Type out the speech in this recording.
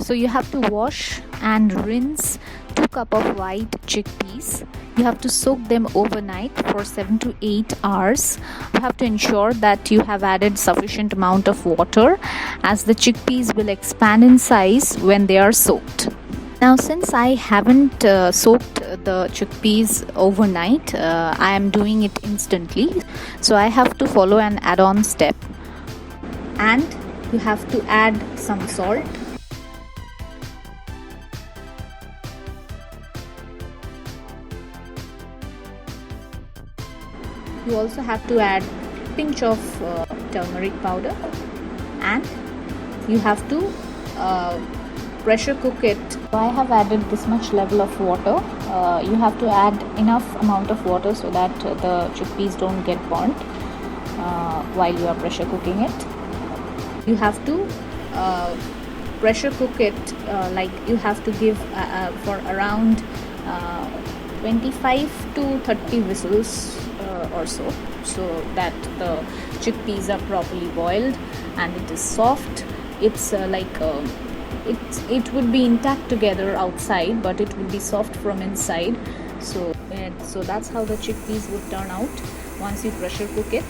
So you have to wash and rinse 2 cups of white chickpeas. You have to soak them overnight for 7 to 8 hours. You have to ensure that you have added sufficient amount of water, as the chickpeas will expand in size when they are soaked. Now, since I haven't soaked the chickpeas overnight, I am doing it instantly. So I have to follow an add-on step, and you have to add some salt. You also have to add a pinch of turmeric powder, and you have to pressure cook it. I have added this much level of water. You have to add enough amount of water so that the chickpeas don't get burnt while you are pressure cooking it. You have to pressure cook it, like you have to give for around 25 to 30 whistles or so that the chickpeas are properly boiled and it is soft. It's it would be intact together outside, but it would be soft from inside. So that's how the chickpeas would turn out once you pressure cook it.